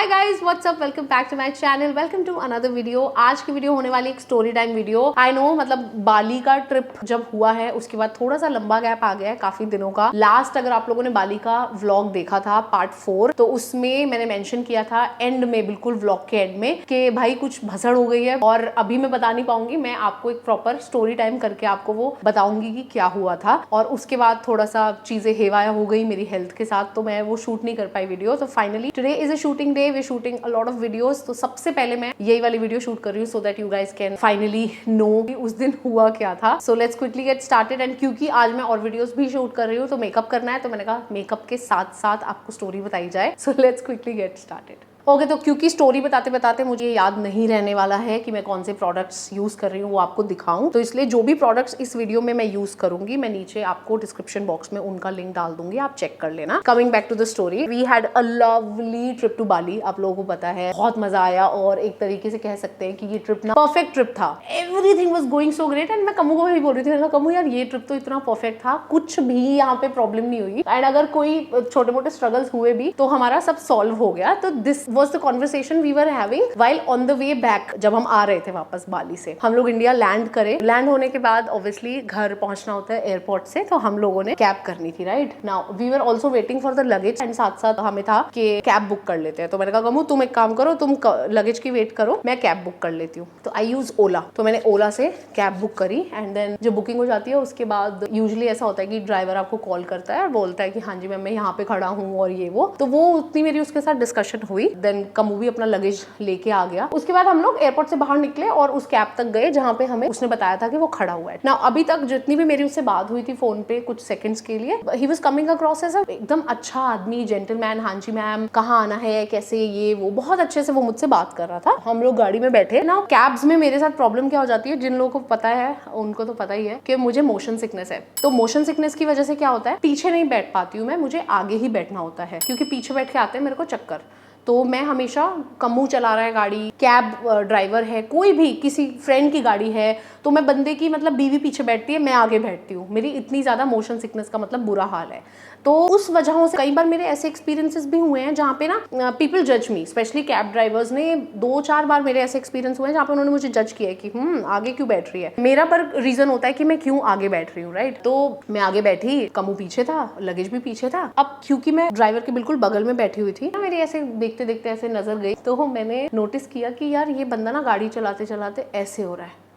Guys, what's up, welcome back to my channel, welcome to another video. आज की video होने वाली एक story time video. I know, मतलब बाली का ट्रिप जब हुआ है उसके बाद थोड़ा सा लंबा गैप आ गया है, काफी दिनों का। लास्ट अगर आप लोगों ने बाली का व्लॉग देखा था पार्ट 4, तो उसमें मैंने मेंशन किया था एंड में, बिल्कुल व्लॉग के एंड में, कि भाई कुछ भसड़ हो गई है और अभी मैं बता नहीं पाऊंगी। मैं आपको एक प्रॉपर स्टोरी टाइम करके आपको वो बताऊंगी कि क्या हुआ था। और उसके बाद थोड़ा सा चीजें हेवाया हो गई मेरी हेल्थ के साथ, तो मैं वो शूट नहीं कर पाई वीडियो। तो finally today is a shooting day, we shooting a lot of videos. तो सबसे पहले मैं यही वाली वीडियो शूट कर रही हूँ so that you guys can finally know कि उस दिन हुआ क्या था। So let's quickly get started. And क्योंकि आज मैं और वीडियोस भी शूट कर रही हूँ तो मेकअप करना है, तो मैंने कहा मेकअप के साथ साथ आपको स्टोरी बताई जाए। सो let's quickly get started. Okay, तो क्योंकि स्टोरी बताते बताते मुझे याद नहीं रहने वाला है कि मैं कौन से प्रोडक्ट्स यूज कर रही हूँ वो आपको दिखाऊं, तो इसलिए जो भी प्रोडक्ट्स इस वीडियो में मैं यूज करूंगी मैं नीचे आपको डिस्क्रिप्शन बॉक्स में उनका लिंक डाल दूंगी, आप चेक कर लेना। Coming back to the story, we had a lovely trip to Bali. आप लोगों को पता है बहुत मजा आया और एक तरीके से कह सकते हैं कि ये ट्रिप ना परफेक्ट ट्रिप था। Everything was going so great. And मैं कमू को भी बोल रही थी, कमू यार ये ट्रिप तो इतना परफेक्ट था, कुछ भी यहाँ पे प्रॉब्लम नहीं हुई। एंड अगर कोई छोटे मोटे स्ट्रगल्स हुए भी तो हमारा सब सॉल्व हो गया। तो this was the conversation we were having while on the way back। जब हम आ रहे थे वापस बाली से, हम लोग इंडिया लैंड करे। लैंड होने के बाद ऑब्वियसली घर पहुंचना होता है एयरपोर्ट से, तो हम लोगों ने कैब करनी थी। Right now we were also waiting for the luggage and साथ साथ हमें था कि कैब बुक कर लेते हैं। तो मैंने कहा कमू तुम एक काम करो, तुम लगेज की वेट करो, मैं कैब बुक कर लेती हूँ। तो आई यूज ओला। तो मैंने ओला से कैब बुक करी एंड देन जब बुकिंग हो जाती है उसके बाद यूजली ऐसा होता है कि ड्राइवर आपको कॉल करता है और बोलता है कि हाँ जी मैम मैं यहाँ पे खड़ा हूँ और ये वो। तो वो उतनी मेरी उसके साथ डिस्कशन हुई। देन कमू भी अपना लगेज लेके आ गया। उसके बाद हम लोग एयरपोर्ट से बाहर निकले और उस कैब तक गए जहां पे हमें उसने बताया था कि वो खड़ा हुआ है ना। अभी तक जितनी भी मेरी उससे बात हुई थी फोन पे कुछ सेकंड्स के लिए, he was coming across as एकदम अच्छा आदमी, जेंटलमैन। हाँ जी मैम कहाँ आना है, कैसे, ये वो, बहुत अच्छे से वो मुझसे बात कर रहा था। हम लोग गाड़ी में बैठे ना। कैब्स में मेरे साथ प्रॉब्लम क्या हो जाती है, जिन लोगों को पता है उनको तो पता ही है कि मुझे मोशन सिकनेस है। तो मोशन सिकनेस की वजह से क्या होता है, पीछे नहीं बैठ पाती हूँ मैं, मुझे आगे ही बैठना होता है क्योंकि पीछे बैठ के आते हैं मेरे को चक्कर। तो मैं हमेशा, कमू चला रहा है गाड़ी, कैब ड्राइवर है, कोई भी किसी फ्रेंड की गाड़ी है, तो मैं बंदे की मतलब बीवी पीछे बैठती है, मैं आगे बैठती हूँ। मेरी इतनी ज्यादा मोशन सिकनेस का मतलब बुरा हाल है। तो उस वजहों से कई बार मेरे ऐसे एक्सपीरियंसेस भी हुए हैं जहाँ पे ना पीपल जज मी, स्पेशली कैब ड्राइवर्स ने 2-4 बार मेरे ऐसे एक्सपीरियंस हुए हैं जहाँ पे उन्होंने मुझे जज किया है कि आगे क्यों बैठ रही है। मेरा पर रीजन होता है कि मैं क्यों आगे बैठ रही हूँ। राइट, तो मैं आगे बैठी, कमू पीछे था, लगेज भी पीछे था। अब क्योंकि मैं ड्राइवर के बिल्कुल बगल में बैठी हुई थी, मेरी ऐसे देखते देखते ऐसे नजर गई, तो मैंने नोटिस किया कि यार ये बंदा ना गाड़ी चलाते चलाते ऐसे हो रहा है,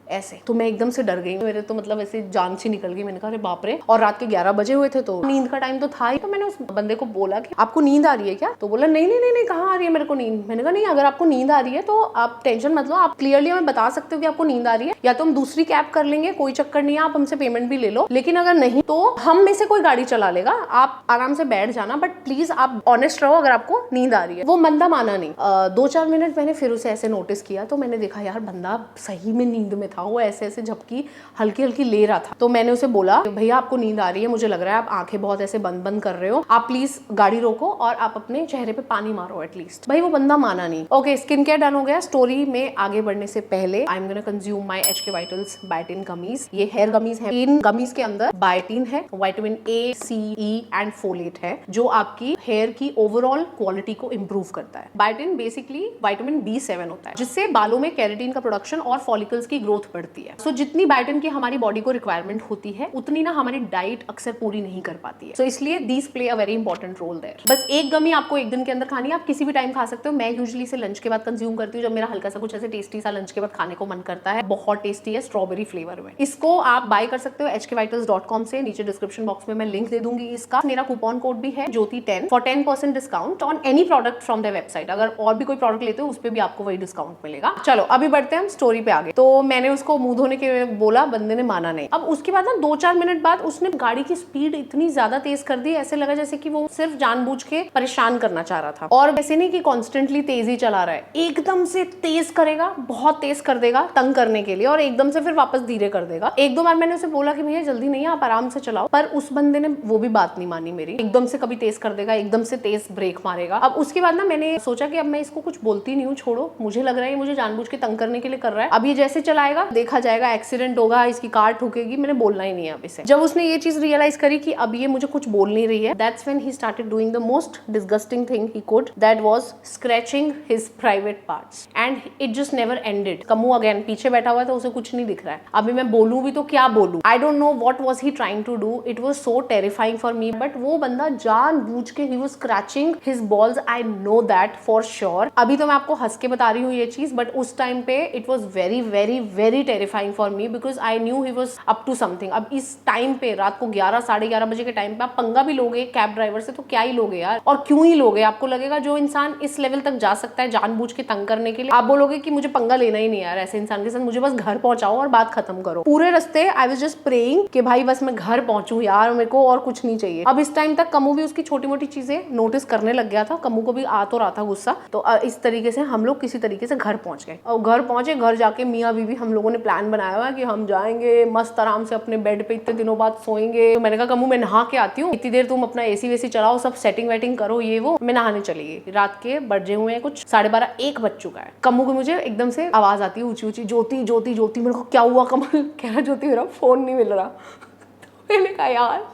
ऐसे। तो मैं एकदम से डर गई, मेरे तो मतलब ऐसे जान सी निकल गई। मैंने कहा अरे बाप रे। और रात के 11 बजे हुए थे तो नींद का टाइम तो था ही। तो मैंने उस बंदे को बोला कि आपको नींद आ रही है क्या? तो बोला नहीं नहीं नहीं नहीं, कहाँ आ रही है मेरे को नींद। मैंने कहा नहीं, अगर आपको नींद आ रही है तो आप टेंशन मत लो, आप क्लियरली हमें बता सकते हो कि आपको नींद आ रही है, या तो हम दूसरी कैब कर लेंगे, कोई चक्कर नहीं है, आप हमसे पेमेंट भी ले लो, लेकिन अगर नहीं तो हम में से कोई गाड़ी चला लेगा, आप आराम से बैठ जाना, बट प्लीज आप ऑनेस्ट रहो अगर आपको नींद आ रही है। वो बंदा माना नहीं। 2-4 मिनट मैंने फिर उसे ऐसे नोटिस किया, तो मैंने देखा यार बंदा सही में नींद में था, वो ऐसे ऐसे झपकी हल्की हल्की ले रहा था। तो मैंने उसे बोला भैया आपको नींद आ रही है, मुझे लग रहा है आप आंखें बहुत ऐसे बंद बंद कर रहे हो, आप प्लीज गाड़ी रोको और आप अपने चेहरे पे पानी मारो एटलीस्ट। भाई वो बंदा माना नहीं। ओके, स्किन केयर डन हो गया। स्टोरी में आगे बढ़ने से पहले I am gonna consume my HK vitals biotin gummies. ये हेयर गमीज है। इन गमीज के अंदर बायोटिन है, vitamin A, C, E and folate है, जो आपकी हेयर की ओवरऑल क्वालिटी को इंप्रूव करता है। बायोटिन बेसिकली विटामिन B7 होता है, जिससे बालों में केराटिन का प्रोडक्शन और फॉलिकल्स की ग्रोथ बढ़ती है। सो जितनी बायोटिन की हमारी बॉडी को रिक्वायरमेंट होती है उतनी ना हमारी डाइट अक्सर पूरी नहीं कर पाती है। सो इसलिए these play a very important role there. बस एक गमी आपको एक दिन के अंदर खानी है, आप किसी भी टाइम खा सकते हो। मैं यूजुअली इसे लंच के बाद कंज्यूम करती हूँ, जब मेरा हल्का सा कुछ ऐसे टेस्टी सा लंच के बाद खाने को मन करता है। बहुत टेस्टी है, स्ट्रॉबेरी फ्लेवर में। इसको आप बाय कर सकते हो hkvitals.com से, नीचे डिस्क्रिप्शन बॉक्स में मैं लिंक दे दूंगी इसका। मेरा कूपन कोड भी है ज्योति10 for 10% discount on any product from the website. अगर और भी कोई प्रोडक्ट लेते हो उस पर भी आपको वही डिस्काउंट मिलेगा। चलो अभी बढ़ते हैं हम स्टोरी पे आगे। तो मैंने उसको मुंह धोने के बोला, बंदे ने माना नहीं। अब उसके बाद ना 2-4 मिनट बाद उसने गाड़ी की स्पीड इतनी ज्यादा तेज कर दी, ऐसे लगा जैसे कि वो सिर्फ जानबूझ के परेशान करना चाह रहा था। और ऐसे नहीं कि कॉन्स्टेंटली तेज ही चला रहा है, एकदम से तेज करेगा, बहुत तेज कर देगा तंग करने के लिए, और एकदम से फिर वापस धीरे कर देगा। 1-2 बार मैंने उसे बोला कि भैया जल्दी नहीं है, आप आराम से चलाओ, पर उस बंदे ने वो भी बात नहीं मानी मेरी। एकदम से कभी तेज कर देगा, एकदम से तेज ब्रेक मारेगा। अब उसके बाद ना मैंने सोचा कि अब मैं इसको कुछ बोलती नहीं हूँ, छोड़ो, मुझे लग रहा है मुझे जानबूझ के तंग करने के लिए कर रहा है। अब ये जैसे चलाएगा जाएगा, देखा जाएगा, एक्सीडेंट होगा, इसकी कार ठुकेगी, मैंने बोलना ही नहीं है अब इसे। जब उसने ये चीज रियलाइज करी कि अब ये मुझे कुछ बोल नहीं रही है, that's when he started doing the most disgusting thing he could, that was scratching his private parts and it just never ended. Kammu again पीछे बैठा हुआ है तो उसे कुछ नहीं दिख रहा है। अभी मैं बोलूं भी तो क्या बोलूं, I don't know what was he trying to do, it was so terrifying for me. But वो बंदा जानबूझ के ही was scratching his balls, I know that for sure. अभी तो मैं आपको हंस के बता रही हूँ ये चीज, बट उस टाइम पे it was very very very terrifying for me because I knew he was up to something. अब इस टाइम पे रात को 11 साढ़े 11 बजे के टाइम पे आप पंगा भी लोगे कैब ड्राइवर से तो क्या ही लोगे यार, और क्यों ही लोगे। आपको लगेगा जो इंसान इस लेवल तक जा सकता है जानबूझ के तंग करने के लिए, आप बोलोगे कि मुझे पंगा लेना ही नहीं यार ऐसे इंसान के साथ, मुझे बस घर पहुंचाओ और बात खत्म करो। पूरे रास्ते आई वाज जस्ट प्रेइंग कि भाई बस मैं घर पहुंचूं यार, मेरे को और कुछ नहीं चाहिए। अब इस टाइम तक कमू भी उसकी छोटी मोटी चीजें नोटिस करने लग गया था, कमू को भी आ तो रहा था गुस्सा। तो इस तरीके से हम लोग किसी तरीके से घर पहुंच गए और घर पहुंचे, घर जाके मियाँ बीवी हम लोगों ने प्लान बनाया हुआ कि हम जाएंगे मस्त आराम से अपने बेड पे इतने दिनों बाद सोएंगे। तो मैंने कहा कमू मैं नहा के आती हूँ, इतनी देर तुम अपना एसी वेसी चलाओ, सब सेटिंग वेटिंग करो ये वो, मैं नहाने चली गई। रात के बजे हुए हैं कुछ 12:30 1 बज चुका है। कमू को मुझे एकदम से आवाज आती है ऊंची ऊंची, ज्योति ज्योति ज्योति। मेरे को क्या हुआ कमल, कह रहा ज्योति मेरा फोन नहीं मिल रहा। तो मैंने कहा यार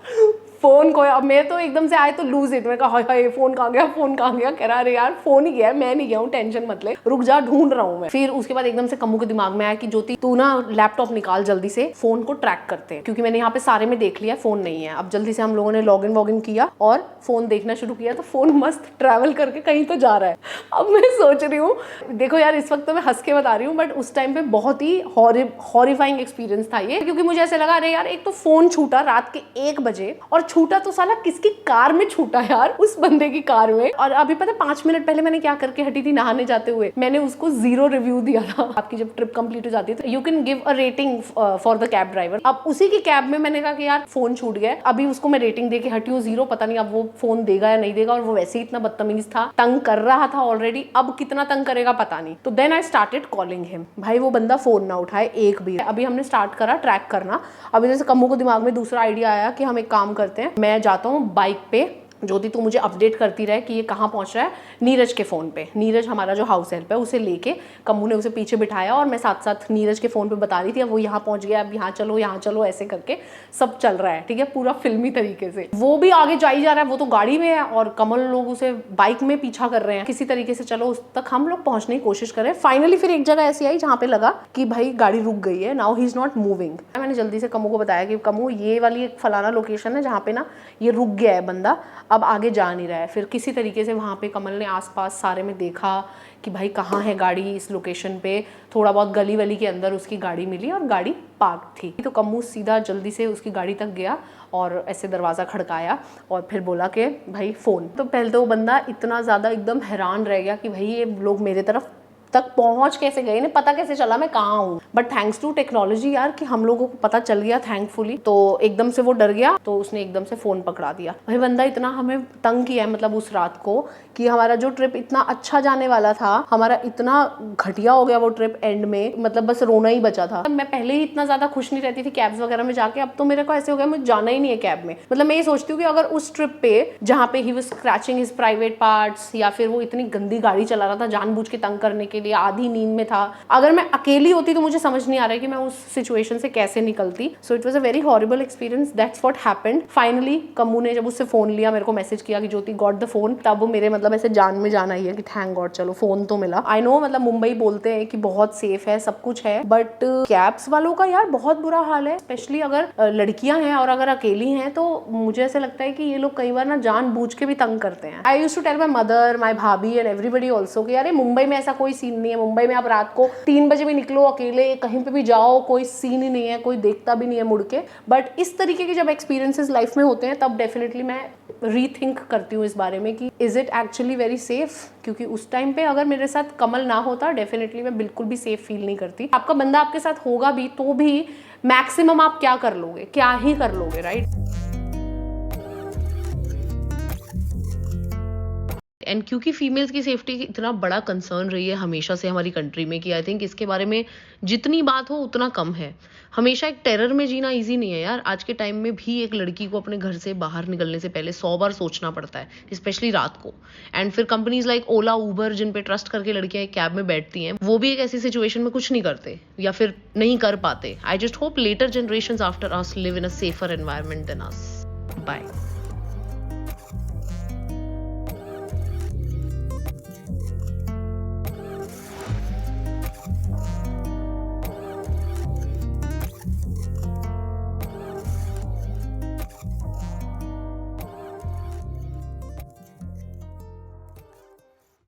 फोन को, अब मैं तो एकदम से आए तो लूज इट, मैंने कहा हाय हाय फोन कहाँ गया, फोन कहाँ गया। कह रहा अरे यार फोन ही गया, मैं नहीं गया हूँ, टेंशन मत ले, रुक जा ढूंढ रहा हूँ मैं। फिर उसके बाद एकदम से कमू के दिमाग में आया कि ज्योति तू ना लैपटॉप निकाल जल्दी से, फोन को ट्रैक करते हैं, क्योंकि मैंने यहाँ पे सारे में देख लिया फोन नहीं है। अब जल्दी से हम लोगों ने लॉगिन वॉगिन किया और फोन देखना शुरू किया, तो फोन मस्त ट्रैवल करके कहीं तो जा रहा है। अब मैं सोच रही हूँ, देखो यार इस वक्त तो मैं हंस के बता रही हूँ, बट उस टाइम पे बहुत ही हॉरिफाइंग एक्सपीरियंस था ये, क्योंकि मुझे ऐसे लगा अरे यार एक तो फोन छूटा रात के 1 बजे, और छूटा तो साला किसकी कार में छूटा यार, उस बंदे की कार में। और अभी पता 5 मिनट पहले मैंने क्या करके हटी थी नहाने जाते हुए, मैंने उसको 0 रिव्यू दिया था। आपकी जब ट्रिप कंप्लीट हो जाती है तो you can give a rating for the cab driver. अब उसी की कैब में मैंने कहा कि यार फोन छूट गया, अभी उसको मैं रेटिंग दे के हटी हूँ 0, पता नहीं अब वो फोन देगा या नहीं देगा। और वो वैसे ही इतना बदतमीज था, तंग कर रहा था ऑलरेडी, अब कितना तंग करेगा पता नहीं। तो then I started calling him, भाई वो बंदा फोन ना उठाए एक भी। अभी हमने स्टार्ट करा ट्रैक करना। अभी जैसे कम्मू को दिमाग में दूसरा आइडिया आया कि हम एक काम करते हैं, मैं जाता हूँ बाइक पे, ज्योति तू मुझे अपडेट करती रहे कि ये कहाँ पहुंच रहा है, नीरज के फ़ोन पे। नीरज हमारा जो हाउस हेल्प है उसे लेके कम्मू ने उसे पीछे बिठाया और मैं साथ साथ नीरज के फ़ोन पे बता रही थी अब वो यहाँ पहुंच गया, अब यहाँ चलो, ऐसे करके सब चल रहा है, ठीक है, पूरा फिल्मी तरीके से। वो भी आगे जा ही जा रहा है, वो तो गाड़ी में है और कमल लोग उसे बाइक में पीछा कर रहे हैं। किसी तरीके से चलो उस तक हम लोग पहुंचने की कोशिश कर रहे हैं। फाइनली फिर एक जगह ऐसी आई जहाँ पे लगा कि भाई गाड़ी रुक गई है, now he is not moving. मैंने जल्दी से कम्मू को बताया कि कम्मू ये वाली एक फलाना लोकेशन है जहाँ पे ना ये रुक गया है बंदा, अब आगे जा नहीं रहा है। फिर किसी तरीके से वहाँ पे कमल ने आसपास सारे में देखा कि भाई कहाँ है गाड़ी इस लोकेशन पे। थोड़ा बहुत गली वली के अंदर उसकी गाड़ी मिली और गाड़ी पार्क थी। तो कम्मू सीधा जल्दी से उसकी गाड़ी तक गया और ऐसे दरवाज़ा खड़काया और फिर बोला कि भाई फ़ोन। तो पहले तो वो बंदा इतना ज़्यादा एकदम हैरान रह गया कि भाई ये लोग मेरे तरफ तक पहुंच कैसे गए, इन्हें पता कैसे चला मैं कहाँ हूँ। बट थैंक्स टू टेक्नोलॉजी यार कि हम लोगों को पता चल गया थैंकफुली। तो एकदम से वो डर गया तो उसने एकदम से फ़ोन पकड़ा दिया। भाई बंदा इतना हमें तंग किया है मतलब उस रात को कि हमारा जो ट्रिप इतना अच्छा जाने वाला था हमारा इतना घटिया हो गया वो ट्रिप एंड में, मतलब बस रोना ही बचा था। मैं पहले ही इतना ज़्यादा खुश नहीं रहती थी कैब्स वगैरह में जाके, अब तो मेरे को ऐसे हो गया मुझे जाना ही नहीं है कैब में। मतलब मैं ये सोचती हूँ कि अगर उस ट्रिप पे जहाँ पे ही was scratching his private parts या फिर वो इतनी गंदी गाड़ी चला रहा था जानबूझ के तंग करने के लिए, आधी नींद में था, अगर मैं अकेली होती तो मुझे समझ नहीं आ रहा है कि मैं उस सिचुएशन से कैसे निकलती। So it was a very horrible experience, that's what happened. Finally Kammu ने जब उससे फोन लिया मेरे को मैसेज किया कि ज्योति गॉट द फोन, तब मेरे मतलब ऐसे जान में जाना ही है कि थैंक गॉड चलो फोन तो मिला। आई नो मतलब मुंबई बोलते हैं कि बहुत सेफ है सब कुछ है, बट कैब्स वालों का यार बहुत बुरा हाल है, स्पेशली अगर लड़कियां हैं और अगर अकेली हैं तो मुझे ऐसे लगता है कि ये लोग कई बार ना जानबूझ के भी तंग करते हैं। I used to tell my mother, my bhabhi and everybody also कि यार मुंबई में ऐसा कोई सीन नहीं है, मुंबई में आप रात को 3 बजे भी निकलो अकेले कहीं पे भी जाओ कोई सीन ही नहीं है, कोई देखता भी नहीं है मुड़ के। बट इस तरीके के जब एक्सपीरियंसेस लाइफ में होते हैं तब डेफिनेटली मैं रीथिंक करती हूँ इस बारे में कि is it actually very safe, क्योंकि उस टाइम पे अगर मेरे साथ कमल ना होता डेफिनेटली मैं बिल्कुल भी सेफ फील नहीं करती। आपका बंदा आपके साथ होगा भी तो भी मैक्सिमम आप क्या कर लोगे, क्या ही कर लोगे, राइट। एंड क्योंकि फीमेल्स की सेफ्टी इतना बड़ा कंसर्न रही है हमेशा से हमारी कंट्री में कि आई थिंक इसके बारे में जितनी बात हो उतना कम है। हमेशा एक टेरर में जीना ईजी नहीं है यार। आज के टाइम में भी एक लड़की को अपने घर से बाहर निकलने से पहले 100 बार सोचना पड़ता है, स्पेशली रात को। एंड फिर कंपनीज लाइक ओला, उबर, जिन पे ट्रस्ट करके लड़कियां एक कैब में बैठती हैं, वो भी एक ऐसी सिचुएशन में कुछ नहीं करते या फिर नहीं कर पाते। I just hope later generations after us live in a safer environment than us. Bye.